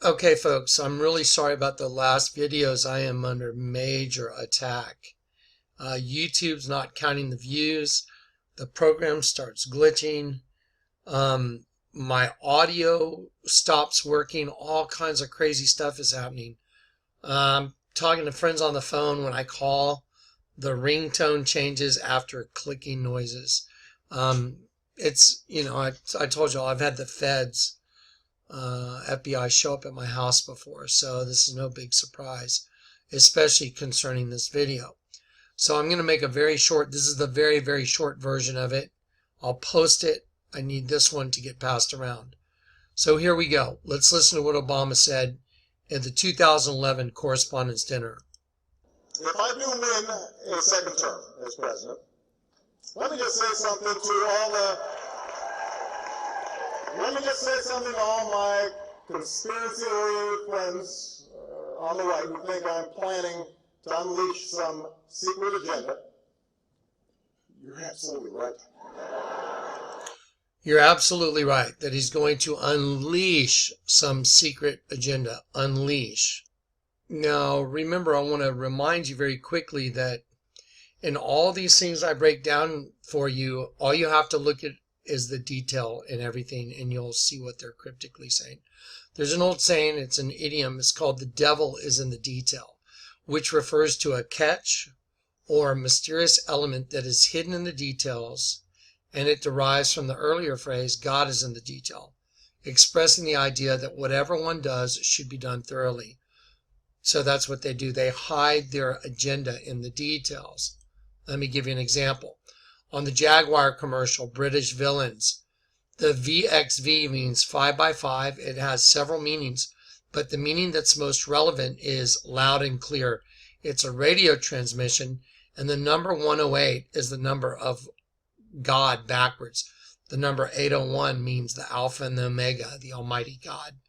Okay, folks, I'm really sorry about the last videos. I am under major attack. YouTube's not counting the views. The program starts glitching. My audio stops working. All kinds of crazy stuff is happening. Talking to friends on the phone. When I call, the ringtone changes after clicking noises. I told you all I've had the feds. FBI show up at my house before, so this is no big surprise, especially concerning this video. So I'm going to make a very short, this is the very, very short version of it. I'll post it. I need this one to get passed around. So here we go. Let's listen to what Obama said at the 2011 Correspondents' Dinner. If I do win a second term as president, let me just say something to all my conspiracy-oriented friends on the right who think I'm planning to unleash some secret agenda. You're absolutely right. You're absolutely right that he's going to unleash some secret agenda. Unleash. Now, remember, I want to remind you very quickly that in all these things I break down for you, all you have to look at is the detail and everything, and you'll see what they're cryptically saying. There's an old saying, it's an idiom, it's called the devil is in the detail, which refers to a catch or a mysterious element that is hidden in the details, and it derives from the earlier phrase, God is in the detail, expressing the idea that whatever one does should be done thoroughly. So that's what they do. They hide their agenda in the details. Let me give you an example. On the Jaguar commercial, British Villains, the VXV means 5x5. It has several meanings, but the meaning that's most relevant is loud and clear. It's a radio transmission, and the number 108 is the number of God backwards. The number 801 means the Alpha and the Omega, the Almighty God,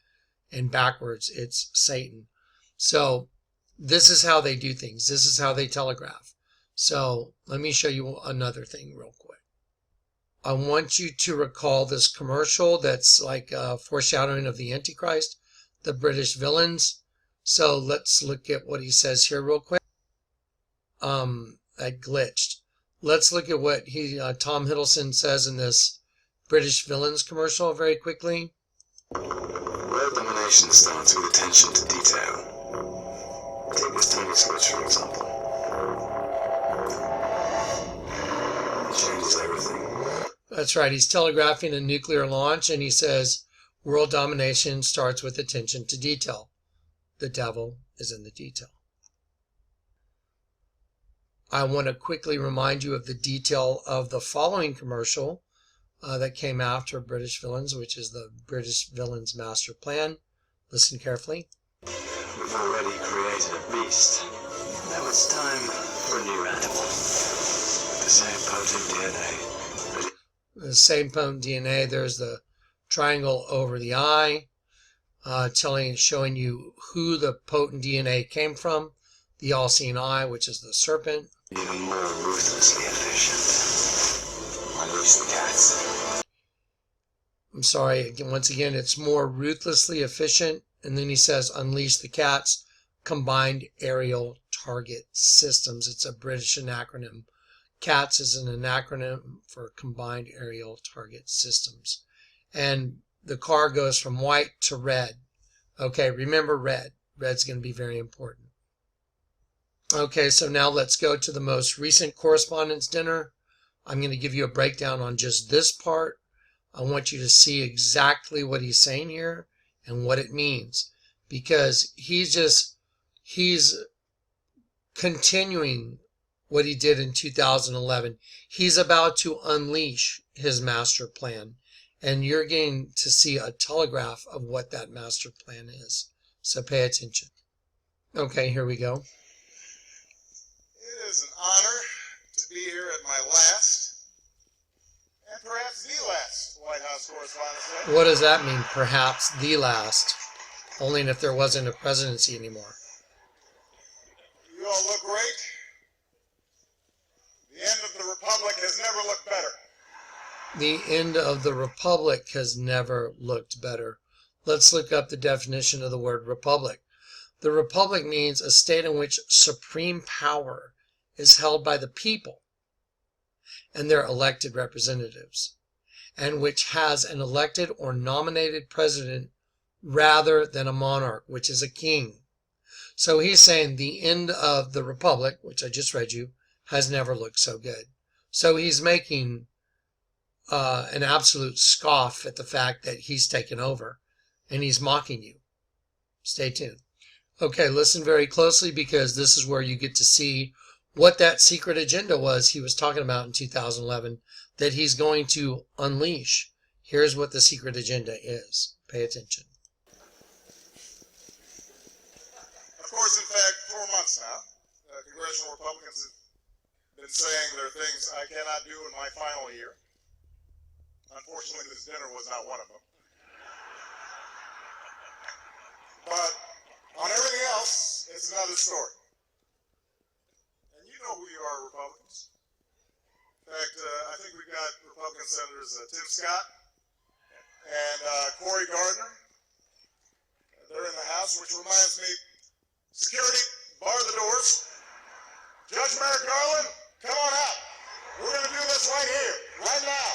and backwards it's Satan. So this is how they do things. This is how they telegraph. So let me show you another thing real quick. I want you to recall this commercial that's like a foreshadowing of the Antichrist, the British Villains. So let's look at what he says here real quick. I glitched. Let's look at what Tom Hiddleston says in this British Villains commercial very quickly. World domination starts with attention to detail. Take this tiny switch, for example. It changes everything. That's right. He's telegraphing a nuclear launch, and he says, world domination starts with attention to detail. The devil is in the detail. I want to quickly remind you of the detail of the following commercial that came after British Villains, which is the British Villains Master Plan. Listen carefully. We've already created a beast. Now it's time for a new animal. The same potent DNA. The same potent DNA. There's the triangle over the eye, showing you who the potent DNA came from. The all-seeing eye, which is the serpent. Even more ruthlessly efficient. Unleash the cats. I'm sorry, once again, it's more ruthlessly efficient. And then he says, unleash the cats, combined aerial target systems. It's a British acronym. CATS is an acronym for combined aerial target systems. And the car goes from white to red. Okay, remember red. Red's going to be very important. Okay, so now let's go to the most recent Correspondents' Dinner. I'm going to give you a breakdown on just this part. I want you to see exactly what he's saying here and what it means, because he's continuing what he did in 2011. He's about to unleash his master plan, and you're going to see a telegraph of what that master plan is. So pay attention. Okay, here we go. It is an honor to be here at my last, and perhaps the last, White House Correspondents' Dinner. What does that mean? Perhaps the last. Only if there wasn't a presidency anymore. You all look great. The end of the Republic has never looked better. The end of the Republic has never looked better. Let's look up the definition of the word republic. The republic means a state in which supreme power is held by the people and their elected representatives, and which has an elected or nominated president rather than a monarch, which is a king. So he's saying the end of the republic, which I just read you, has never looked so good. So he's making an absolute scoff at the fact that he's taken over, and he's mocking you. Stay tuned. Okay, listen very closely, because this is where you get to see what that secret agenda was he was talking about in 2011 that he's going to unleash. Here's what the secret agenda is. Pay attention. Of course, in fact, for months now, congressional Republicans have been saying there are things I cannot do in my final year. Unfortunately, this dinner was not one of them. But on everything else, it's another story. And you know who you are, Republicans. In fact, I think we've got Republican Senators Tim Scott and Cory Gardner. They're in the House, which reminds me, security, bar the doors. Judge Merrick Garland, come on out. We're going to do this right here, right now.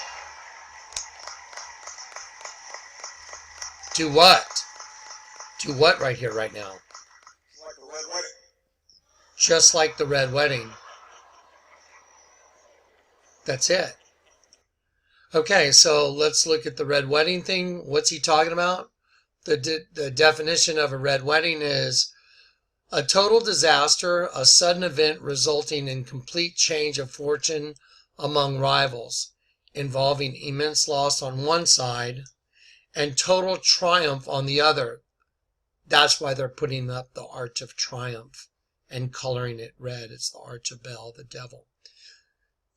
Do what? Do what right here, right now? Like the Red Wedding. Just like the Red Wedding. That's it. Okay, so let's look at the Red Wedding thing. What's he talking about? The definition of a Red Wedding is a total disaster, a sudden event resulting in complete change of fortune among rivals, involving immense loss on one side and total triumph on the other. That's why they're putting up the Arch of Triumph and coloring it red. It's the Arch of Bel, the devil.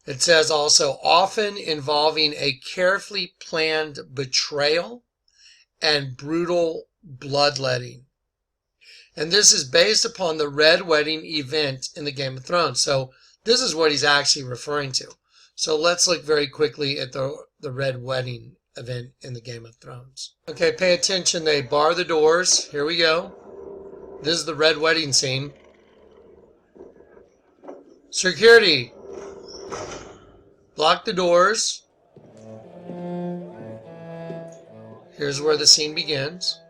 It says also, often involving a carefully planned betrayal and brutal bloodletting. And this is based upon the Red Wedding event in the Game of Thrones. So this is what he's actually referring to. So let's look very quickly at the Red Wedding event in the Game of Thrones. Okay, pay attention. They bar the doors. Here we go. This is the Red Wedding scene. Security, block the doors. Here's where the scene begins.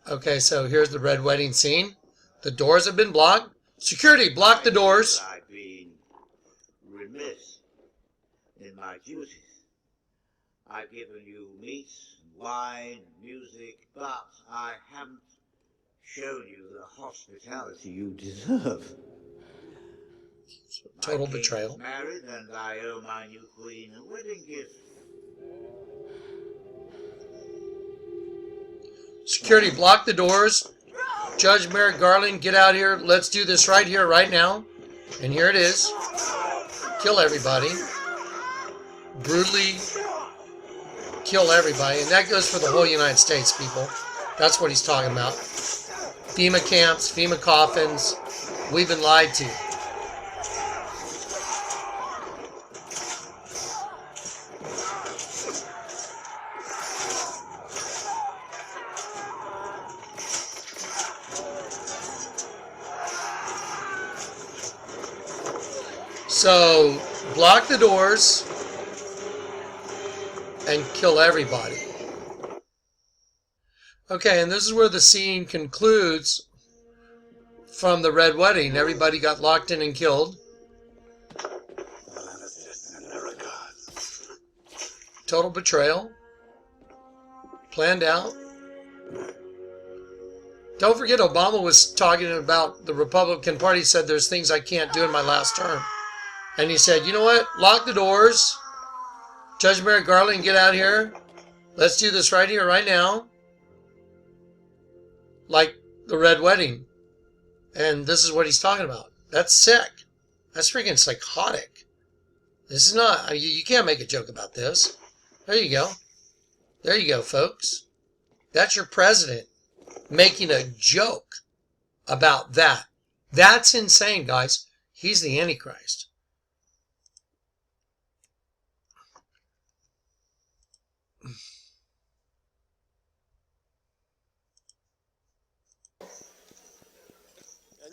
Okay, so here's the Red Wedding scene. The doors have been blocked. Security, block the doors. I've been remiss in my duties. I've given you meats, wine, music, but I haven't shown you the hospitality you deserve. Total My king betrayal. is married, and I owe my new queen a wedding gift. Security, block the doors. Judge Merrick Garland, get out here. Let's do this right here, right now. And here it is. Kill everybody. Brutally kill everybody. And that goes for the whole United States, people. That's what he's talking about. FEMA camps, FEMA coffins. We've been lied to. So, block the doors and kill everybody. Okay, and this is where the scene concludes from the Red Wedding. Everybody got locked in and killed. Total betrayal. Planned out. Don't forget, Obama was talking about the Republican Party, said there's things I can't do in my last term. And he said, you know what? Lock the doors. Judge Merrick Garland, get out here. Let's do this right here, right now. Like the Red Wedding. And this is what he's talking about. That's sick. That's freaking psychotic. This is not, you can't make a joke about this. There you go. There you go, folks. That's your president making a joke about that. That's insane, guys. He's the Antichrist.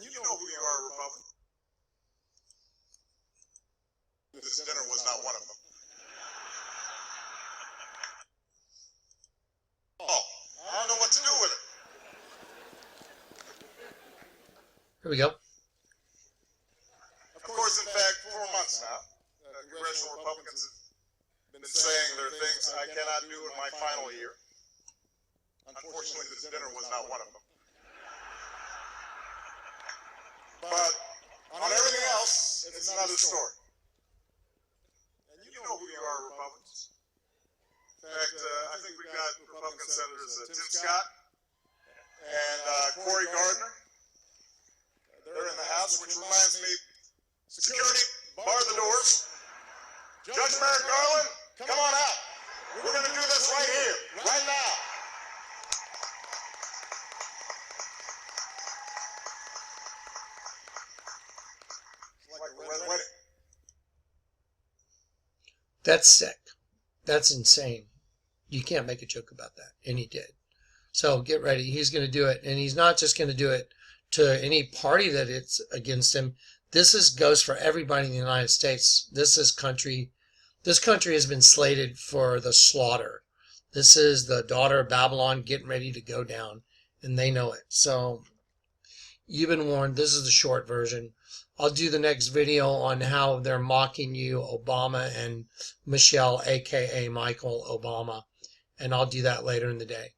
And you know who you are, Republican. This dinner was not one of them. Oh, I don't know what to do with it. Here we go. Of course, in fact, for months now, congressional Republicans have been saying there are things I cannot do in my final year. Unfortunately, this dinner was not one of them. But on everything else, it's another story. And you know who you are, Republicans. In fact, I think we got Republican Senators Tim Scott and Cory Gardner. They're in the House, which reminds me, security, bar the doors. Judge Merrick Garland, come on out. We're going to do this right here, right now. It's like a red wedding. That's sick. That's insane. You can't make a joke about that. And he did. So get ready. He's going to do it. And he's not just going to do it to any party that it's against him. This goes for everybody in the United States. This country has been slated for the slaughter. This is the daughter of Babylon getting ready to go down. And they know it. So you've been warned. This is the short version. I'll do the next video on how they're mocking you, Obama and Michelle, a.k.a. Michael Obama. And I'll do that later in the day.